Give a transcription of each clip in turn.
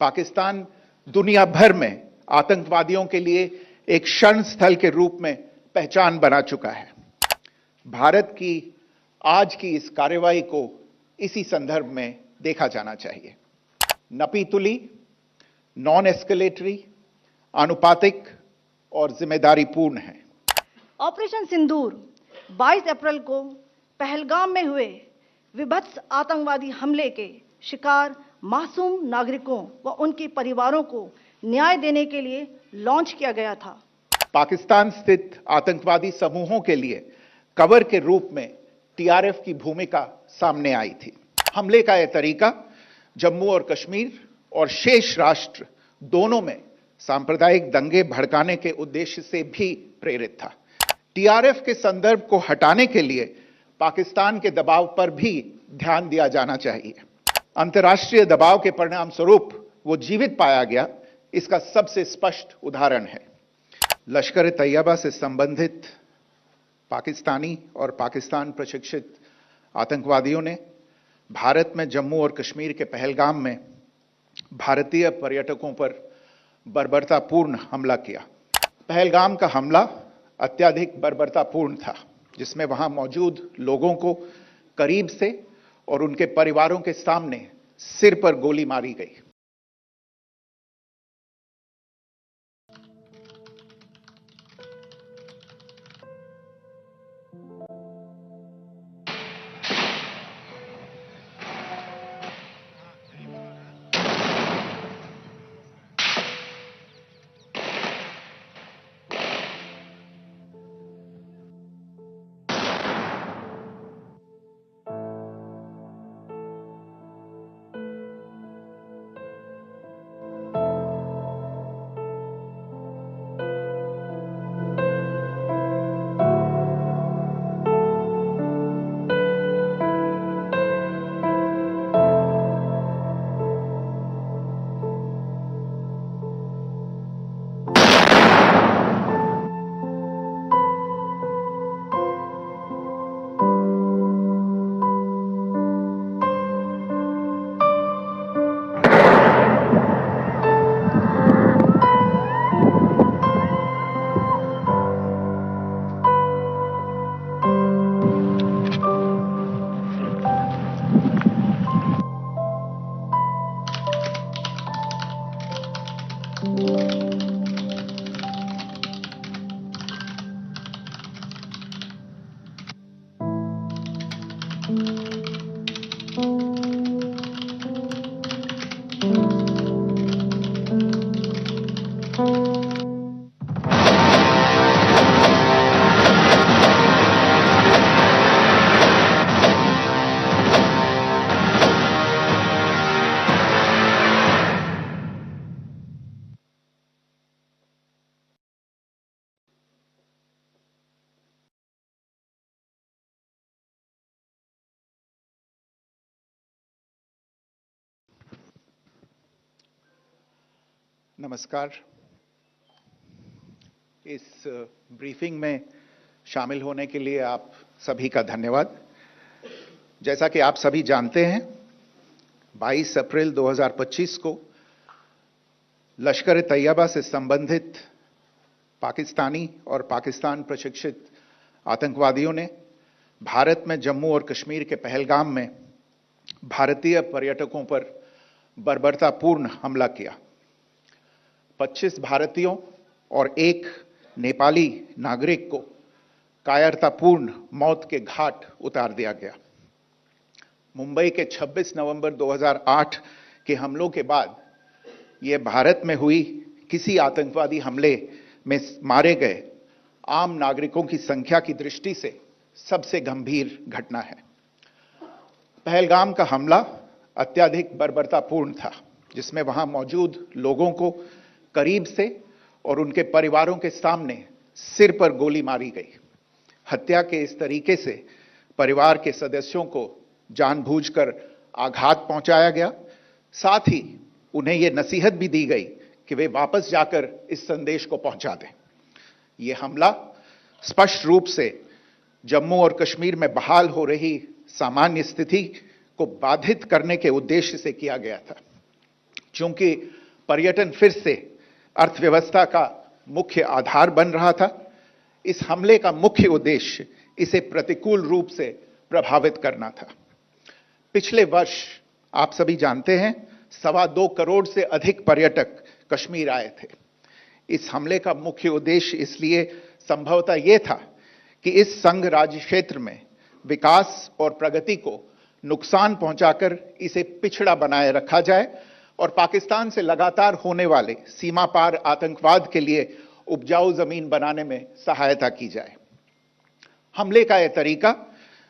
पाकिस्तान दुनिया भर में आतंकवादियों के लिए एक शरण स्थल के रूप में पहचान बना चुका है। भारत की आज की इस कार्रवाई को इसी संदर्भ में देखा जाना चाहिए। नपीतुली, नॉन एस्केलेटरी, आनुपातिक और जिम्मेदारीपूर्ण है। ऑपरेशन सिंदूर 22 अप्रैल को पहलगाम में हुए विभत्स आतंकवादी हमले के शिकार मासूम नागरिकों व उनके परिवारों को न्याय देने के लिए लॉन्च किया गया था। पाकिस्तान स्थित आतंकवादी समूहों के लिए कवर के रूप में टीआरएफ की भूमिका सामने आई थी। हमले का यह तरीका जम्मू और कश्मीर और शेष राष्ट्र दोनों में सांप्रदायिक दंगे भड़काने के उद्देश्य से भी प्रेरित था। टीआरएफ के संदर्भ को हटाने के लिए पाकिस्तान के दबाव पर भी ध्यान दिया जाना चाहिए। अंतर्राष्ट्रीय दबाव के परिणाम स्वरूप वो जीवित पाया गया, इसका सबसे स्पष्ट उदाहरण है। लश्कर तैयबा से संबंधित पाकिस्तानी और पाकिस्तान प्रशिक्षित आतंकवादियों ने भारत में जम्मू और कश्मीर के पहलगाम में भारतीय पर्यटकों पर बर्बरतापूर्ण हमला किया। पहलगाम का हमला अत्यधिक बर्बरतापूर्ण था, जिसमें वहां मौजूद लोगों को करीब से और उनके परिवारों के सामने सिर पर गोली मारी गई। नमस्कार। इस ब्रीफिंग में शामिल होने के लिए आप सभी का धन्यवाद। जैसा कि आप सभी जानते हैं, 22 अप्रैल 2025 को लश्कर तैयबा से संबंधित पाकिस्तानी और पाकिस्तान प्रशिक्षित आतंकवादियों ने भारत में जम्मू और कश्मीर के पहलगाम में भारतीय पर्यटकों पर बर्बरतापूर्ण हमला किया। 25 भारतीयों और एक नेपाली नागरिक को कायरतापूर्ण मौत के घाट उतार दिया गया। मुंबई के 26 नवंबर 2008 के हमलों के बाद यह भारत में हुई किसी आतंकवादी हमले में मारे गए आम नागरिकों की संख्या की दृष्टि से सबसे गंभीर घटना है। पहलगाम का हमला अत्यधिक बर्बरतापूर्ण था, जिसमें वहां मौजूद लोगों को करीब से और उनके परिवारों के सामने सिर पर गोली मारी गई। हत्या के इस तरीके से परिवार के सदस्यों को जानबूझकर आघात पहुंचाया गया। साथ ही उन्हें यह नसीहत भी दी गई कि वे वापस जाकर इस संदेश को पहुंचा दें। यह हमला स्पष्ट रूप से जम्मू और कश्मीर में बहाल हो रही सामान्य स्थिति को बाधित करने के उद्देश्य से किया गया था। चूंकि पर्यटन फिर से अर्थव्यवस्था का मुख्य आधार बन रहा था, इस हमले का मुख्य उद्देश्य इसे प्रतिकूल रूप से प्रभावित करना था। पिछले वर्ष आप सभी जानते हैं 2.25 करोड़ से अधिक पर्यटक कश्मीर आए थे। इस हमले का मुख्य उद्देश्य इसलिए संभवतः यह था कि इस संघ राज्य क्षेत्र में विकास और प्रगति को नुकसान पहुंचाकर इसे पिछड़ा बनाए रखा जाए और पाकिस्तान से लगातार होने वाले सीमा पार आतंकवाद के लिए उपजाऊ जमीन बनाने में सहायता की जाए। हमले का यह तरीका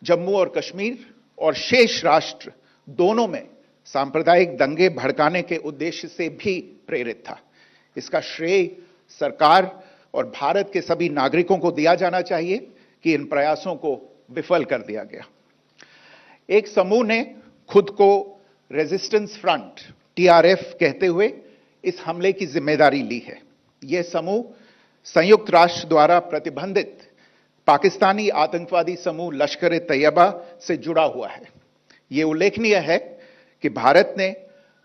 जम्मू और कश्मीर और शेष राष्ट्र दोनों में सांप्रदायिक दंगे भड़काने के उद्देश्य से भी प्रेरित था। इसका श्रेय सरकार और भारत के सभी नागरिकों को दिया जाना चाहिए कि इन प्रयासों को विफल कर दिया गया। एक समूह ने खुद को रेजिस्टेंस फ्रंट TRF कहते हुए इस हमले की जिम्मेदारी ली है। यह समूह संयुक्त राष्ट्र द्वारा प्रतिबंधित पाकिस्तानी आतंकवादी समूह लश्कर-ए-तैयबा से जुड़ा हुआ है। यह उल्लेखनीय है कि भारत ने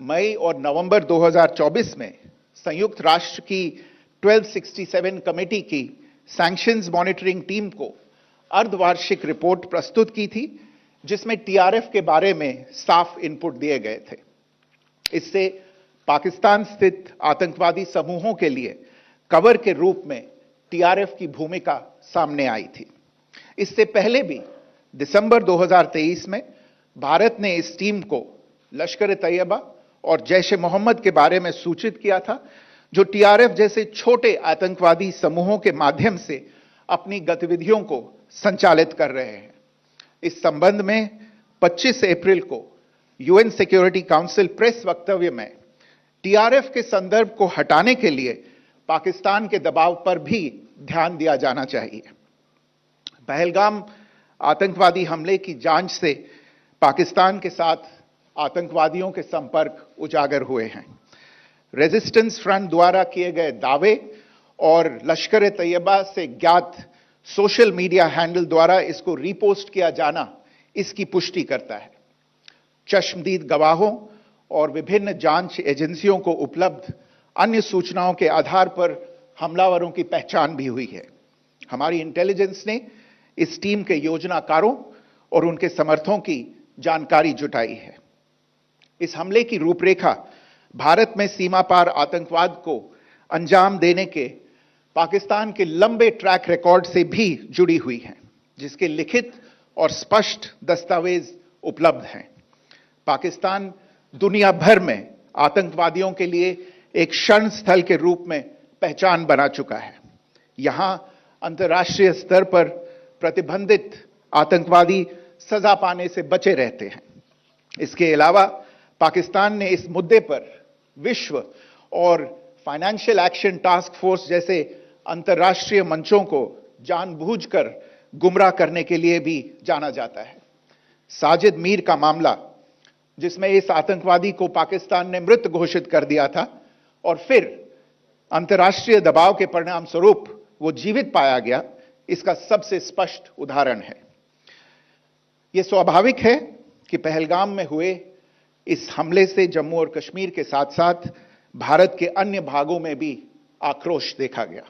मई और नवंबर 2024 में संयुक्त राष्ट्र की 1267 कमेटी की सैंक्शंस मॉनिटरिंग टीम को अर्धवार्षिक रिपोर्ट प्रस्तुत की थी, जिसमें TRF के बारे में साफ इनपुट दिए गए थे। इससे पाकिस्तान स्थित आतंकवादी समूहों के लिए कवर के रूप में TRF की भूमिका सामने आई थी। इससे पहले भी दिसंबर 2023 में भारत ने इस टीम को लश्कर-ए-तैयबा और जैश-ए-मोहम्मद के बारे में सूचित किया था, जो TRF जैसे छोटे आतंकवादी समूहों के माध्यम से अपनी गतिविधियों को संचालित कर रहे हैं। इस संबंध में 25 अप्रैल को UN सिक्योरिटी काउंसिल प्रेस वक्तव्य में TRF के संदर्भ को हटाने के लिए पाकिस्तान के दबाव पर भी ध्यान दिया जाना चाहिए। पहलगाम आतंकवादी हमले की जांच से पाकिस्तान के साथ आतंकवादियों के संपर्क उजागर हुए हैं। रेजिस्टेंस फ्रंट द्वारा किए गए दावे और लश्कर-ए-तैयबा से ज्ञात सोशल मीडिया हैंडल द्वारा इसको रीपोस्ट किया जाना इसकी पुष्टि करता है। चश्मदीद गवाहों और विभिन्न जांच एजेंसियों को उपलब्ध अन्य सूचनाओं के आधार पर हमलावरों की पहचान भी हुई है। हमारी इंटेलिजेंस ने इस टीम के योजनाकारों और उनके समर्थकों की जानकारी जुटाई है। इस हमले की रूपरेखा भारत में सीमा पार आतंकवाद को अंजाम देने के पाकिस्तान के लंबे ट्रैक रिकॉर्ड से भी जुड़ी हुई है, जिसके लिखित और स्पष्ट दस्तावेज उपलब्ध हैं। पाकिस्तान दुनिया भर में आतंकवादियों के लिए एक शरण स्थल के रूप में पहचान बना चुका है। यहां अंतर्राष्ट्रीय स्तर पर प्रतिबंधित आतंकवादी सजा पाने से बचे रहते हैं। इसके अलावा पाकिस्तान ने इस मुद्दे पर विश्व और फाइनेंशियल एक्शन टास्क फोर्स जैसे अंतर्राष्ट्रीय मंचों को जानबूझकर गुमराह करने के लिए भी जाना जाता है। साजिद मीर का मामला, जिसमें इस आतंकवादी को पाकिस्तान ने मृत घोषित कर दिया था और फिर अंतर्राष्ट्रीय दबाव के परिणाम स्वरूप वो जीवित पाया गया, इसका सबसे स्पष्ट उदाहरण है। यह स्वाभाविक है कि पहलगाम में हुए इस हमले से जम्मू और कश्मीर के साथ साथ भारत के अन्य भागों में भी आक्रोश देखा गया।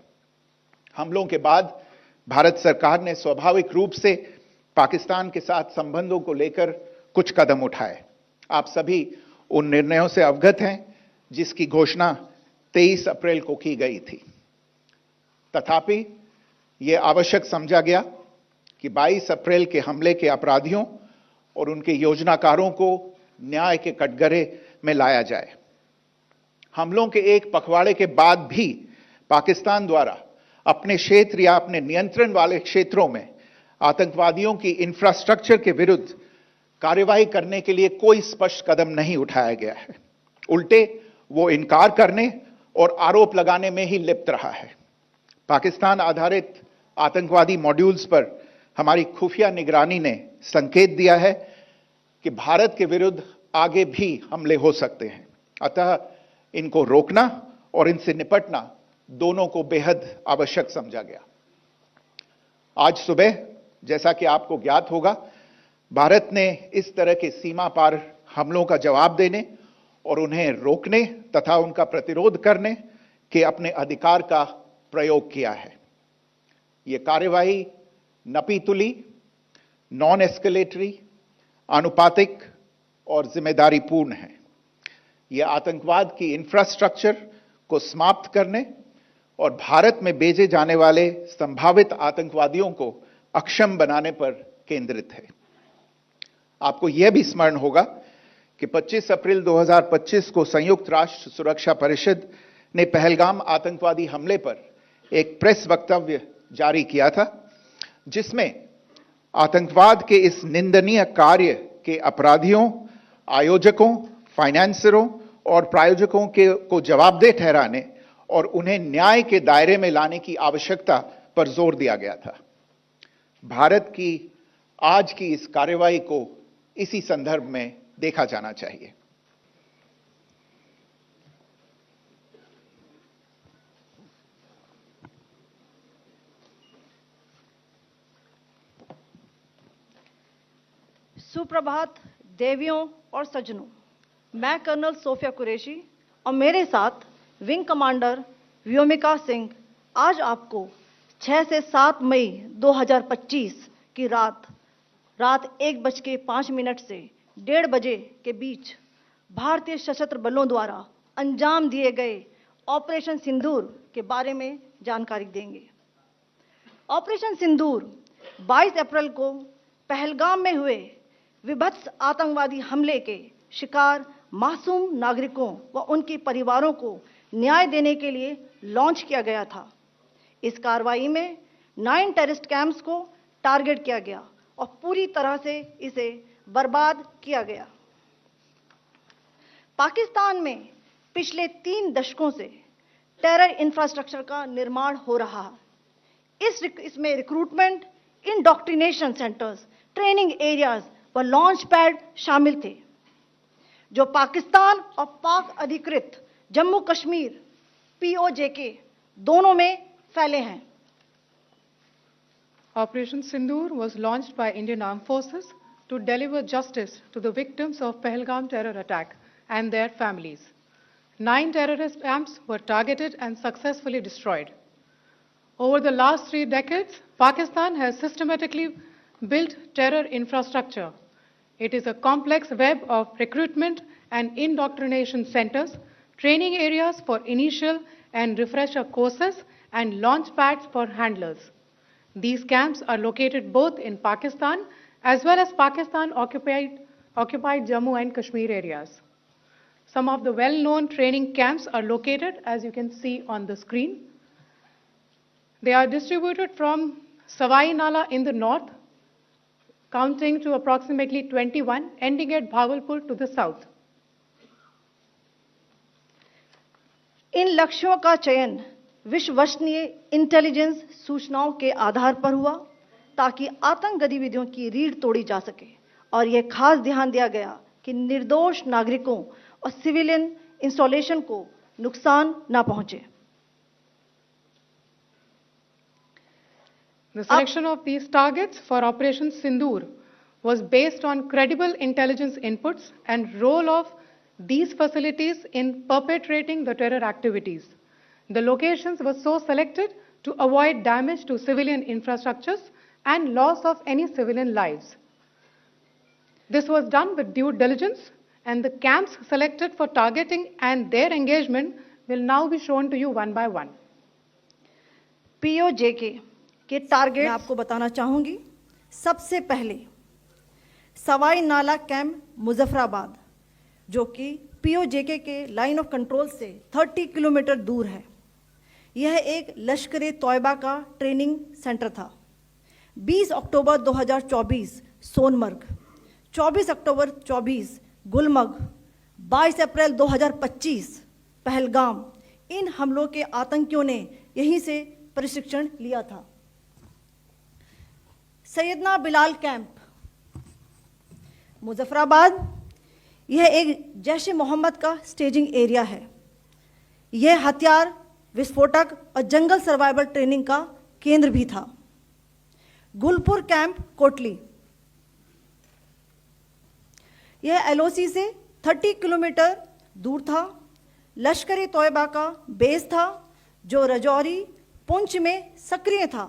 हमलों के बाद भारत सरकार ने स्वाभाविक रूप से पाकिस्तान के साथ संबंधों को लेकर कुछ कदम उठाए। आप सभी उन निर्णयों से अवगत हैं जिसकी घोषणा 23 अप्रैल को की गई थी। तथापि यह आवश्यक समझा गया कि 22 अप्रैल के हमले के अपराधियों और उनके योजनाकारों को न्याय के कटघरे में लाया जाए। हमलों के एक पखवाड़े के बाद भी पाकिस्तान द्वारा अपने क्षेत्र या अपने नियंत्रण वाले क्षेत्रों में आतंकवादियों की इंफ्रास्ट्रक्चर के विरुद्ध कार्रवाई करने के लिए कोई स्पष्ट कदम नहीं उठाया गया है। उल्टे वो इनकार करने और आरोप लगाने में ही लिप्त रहा है। पाकिस्तान आधारित आतंकवादी मॉड्यूल्स पर हमारी खुफिया निगरानी ने संकेत दिया है कि भारत के विरुद्ध आगे भी हमले हो सकते हैं। अतः इनको रोकना और इनसे निपटना दोनों को बेहद आवश्यक समझा गया। आज सुबह, जैसा कि आपको ज्ञात होगा, भारत ने इस तरह के सीमा पार हमलों का जवाब देने और उन्हें रोकने तथा उनका प्रतिरोध करने के अपने अधिकार का प्रयोग किया है। यह कार्यवाही नपीतुली, नॉन एस्केलेटरी, आनुपातिक और जिम्मेदारीपूर्ण है। यह आतंकवाद की इंफ्रास्ट्रक्चर को समाप्त करने और भारत में भेजे जाने वाले संभावित आतंकवादियों को अक्षम बनाने पर केंद्रित है। आपको यह भी स्मरण होगा कि 25 अप्रैल 2025 को संयुक्त राष्ट्र सुरक्षा परिषद ने पहलगाम आतंकवादी हमले पर एक प्रेस वक्तव्य जारी किया था, जिसमें आतंकवाद के इस निंदनीय कार्य के अपराधियों, आयोजकों, फाइनेंसरों और प्रायोजकों को जवाबदेह ठहराने और उन्हें न्याय के दायरे में लाने की आवश्यकता पर जोर दिया गया था। भारत की आज की इस कार्रवाई को इसी संदर्भ में देखा जाना चाहिए। सुप्रभात देवियों और सज्जनों, मैं कर्नल सोफिया कुरैशी और मेरे साथ विंग कमांडर व्योमिका सिंह आज आपको 6 से 7 मई 2025 की रात 1:05 से 1:30 बजे के बीच भारतीय सशस्त्र बलों द्वारा अंजाम दिए गए ऑपरेशन सिंदूर के बारे में जानकारी देंगे। ऑपरेशन सिंदूर 22 अप्रैल को पहलगाम में हुए विभत्स आतंकवादी हमले के शिकार मासूम नागरिकों व उनके परिवारों को न्याय देने के लिए लॉन्च किया गया था। इस कार्रवाई में 9 टेररिस्ट कैंप्स को टारगेट किया गया और पूरी तरह से इसे बर्बाद किया गया। पाकिस्तान में पिछले 3 दशकों से टेरर इंफ्रास्ट्रक्चर का निर्माण हो रहा है। इसमें recruitment, indoctrination centres, training areas व लॉन्च पैड शामिल थे, जो पाकिस्तान और पाक अधिकृत जम्मू कश्मीर POJK दोनों में फैले हैं। Operation Sindoor was launched by Indian Armed Forces to deliver justice to the victims of Pahalgam terror attack and their families. 9 terrorist camps were targeted and successfully destroyed. Over the last 3 decades, Pakistan has systematically built terror infrastructure. It is a complex web of recruitment and indoctrination centers, training areas for initial and refresher courses, and launch pads for handlers. These camps are located both in Pakistan as well as Pakistan-occupied Jammu and Kashmir areas. Some of the well-known training camps are located, as you can see on the screen. They are distributed from Savai Nala in the north, counting to approximately 21, ending at Bhagalpur to the south. इन लक्ष्यों का चयन विश्वसनीय intelligence सूचनाओं के आधार पर हुआ, ताकि आतंक गतिविधियों की रीढ़ तोड़ी जा सके, और यह खास ध्यान दिया गया कि निर्दोष नागरिकों और सिविलियन इंस्टॉलेशन को नुकसान न पहुंचे। The selection of these targets for Operation Sindoor was based on credible intelligence inputs and role of these facilities in perpetrating the terror activities. The locations were so selected to avoid damage to civilian infrastructures and loss of any civilian lives. This was done with due diligence, and the camps selected for targeting and their engagement will now be shown to you one by one. POJK के target मैं आपको बताना चाहूंगी। सबसे पहले सवाई नाला camp Muzaffarabad, जो कि POJK के लाइन ऑफ कंट्रोल से 30 किलोमीटर दूर है। यह एक लश्कर तौयबा का ट्रेनिंग सेंटर था। 20 अक्टूबर 2024 सोनमर्ग, 24 अक्टूबर 24 गुलमर्ग, 22 अप्रैल 2025 पहलगाम, इन हमलों के आतंकियों ने यहीं से प्रशिक्षण लिया था। सैयदना बिलाल कैंप मुजफ्फराबाद, यह एक जैश ए मोहम्मद का स्टेजिंग एरिया है। यह हथियार, विस्फोटक और जंगल सर्वाइवल ट्रेनिंग का केंद्र भी था। गुलपुर कैंप कोटली, यह LOC से 30 किलोमीटर दूर था। लश्कर तोयबा का बेस था जो रजौरी पुंछ में सक्रिय था।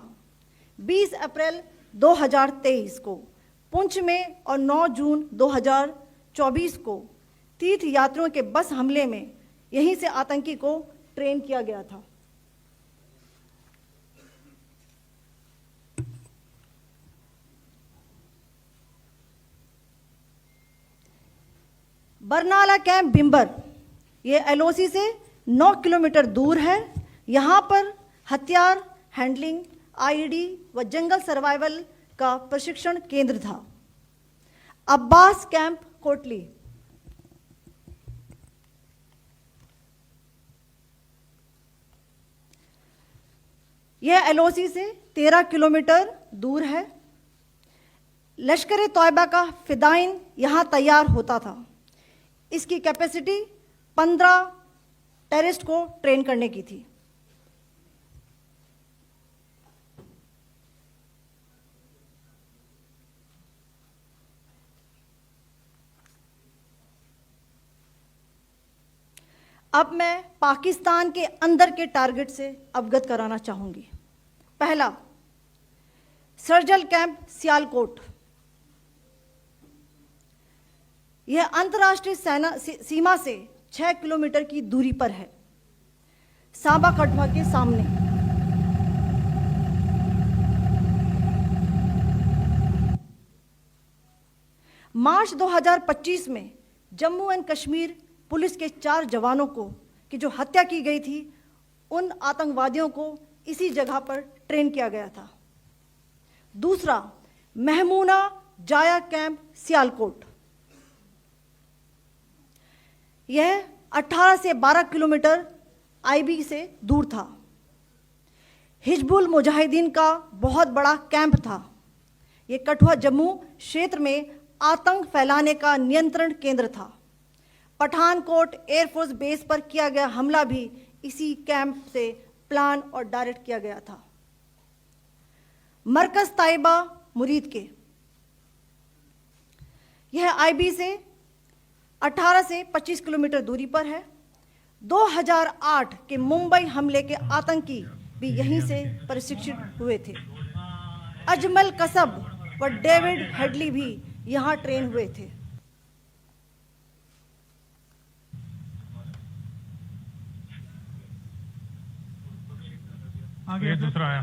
20 अप्रैल 2023 को पुंछ में और 9 जून 2024 को तीर्थ यात्रियों के बस हमले में यहीं से आतंकी को ट्रेन किया गया था। बरनाला कैंप बिंबर, ये एलओसी से 9 किलोमीटर दूर है। यहाँ पर हथियार हैंडलिंग, आईईडी व जंगल सर्वाइवल का प्रशिक्षण केंद्र था। अब्बास कैंप कोटली, यह एलओसी से 13 किलोमीटर दूर है। लश्कर तोयबा का फिदाइन यहाँ तैयार होता था। इसकी कैपेसिटी 15 टेररिस्ट को ट्रेन करने की थी। अब मैं पाकिस्तान के अंदर के टारगेट से अवगत कराना चाहूंगी। पहला, सर्जल कैंप सियालकोट। यह अंतर्राष्ट्रीय सीमा से 6 किलोमीटर की दूरी पर है, सांबा कठुआ के सामने। मार्च 2025 में जम्मू एंड कश्मीर पुलिस के 4 जवानों को की जो हत्या की गई थी, उन आतंकवादियों को इसी जगह पर ट्रेन किया गया था। दूसरा, महमूना जाया कैंप सियालकोट। यह 18 से 12 किलोमीटर आईबी से दूर था। हिजबुल मुजाहिदीन का बहुत बड़ा कैंप था। यह कठुआ जम्मू क्षेत्र में आतंक फैलाने का नियंत्रण केंद्र था। पठानकोट एयरफोर्स बेस पर किया गया हमला भी इसी कैंप से प्लान और डायरेक्ट किया गया था। मरकज ताइबा मुरीद के, यह आईबी से 18 से 25 किलोमीटर दूरी पर है। 2008 के मुंबई हमले के आतंकी भी यहीं से प्रशिक्षित हुए थे। अजमल कसब व डेविड हेडली भी यहां ट्रेन हुए थे। आगे दूसरा आया।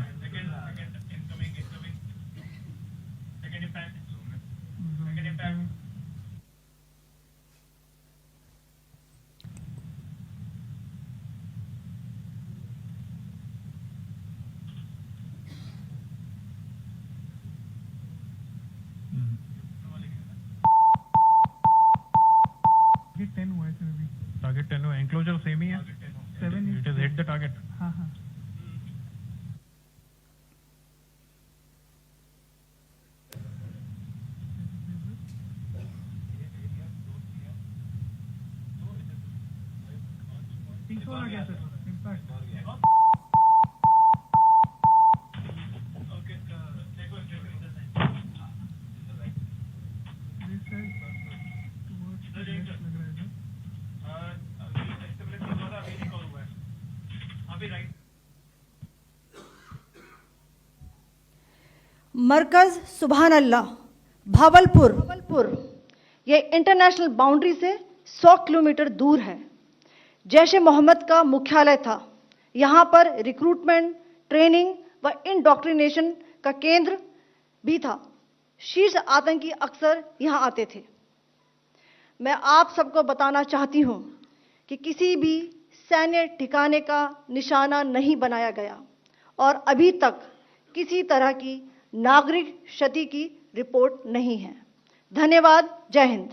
टारगेट 10 हुआ, एंक्लोजर सेम ही है। 7 it is hit the target. हाँ हाँ। आ गया सर, इम्पैक्ट। मरकज सुभान अल्लाह भावलपुर, यह इंटरनेशनल बाउंड्री से 100 किलोमीटर दूर है। जैश ए मोहम्मद का मुख्यालय था। यहाँ पर रिक्रूटमेंट, ट्रेनिंग व इंडॉक्ट्रिनेशन का केंद्र भी था। शीर्ष आतंकी अक्सर यहाँ आते थे। मैं आप सबको बताना चाहती हूँ कि किसी भी सैन्य ठिकाने का निशाना नहीं बनाया गया और अभी तक किसी तरह की नागरिक क्षति की रिपोर्ट नहीं है। धन्यवाद। जय Hind.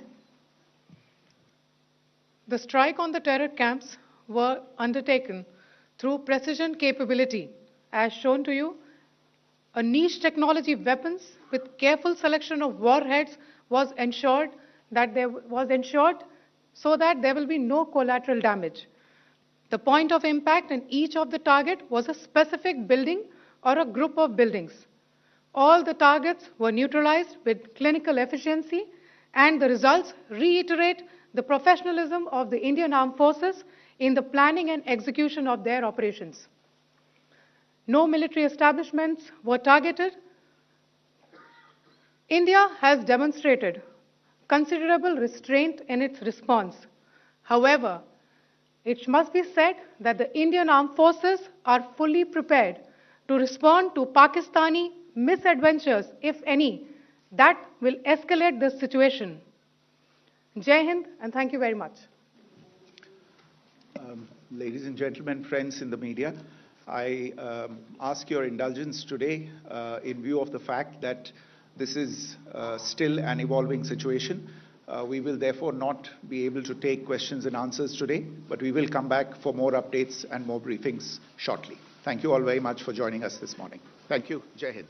The strike on the terror camps were undertaken through precision capability, as shown to you. A niche technology weapons with careful selection of warheads was ensured so that there will be no collateral damage. The point of impact in each of the target was a specific building or a group of buildings. All the targets were neutralized with clinical efficiency, and the results reiterate the professionalism of the Indian Armed Forces in the planning and execution of their operations. No military establishments were targeted. India has demonstrated considerable restraint in its response. However, it must be said that the Indian Armed Forces are fully prepared to respond to Pakistani misadventures, if any, that will escalate the situation. Jai Hind, and thank you very much. Ladies and gentlemen, friends in the media, I ask your indulgence today in view of the fact that this is still an evolving situation. We will therefore not be able to take questions and answers today, but we will come back for more updates and more briefings shortly. Thank you all very much for joining us this morning. Thank you. Jai Hind.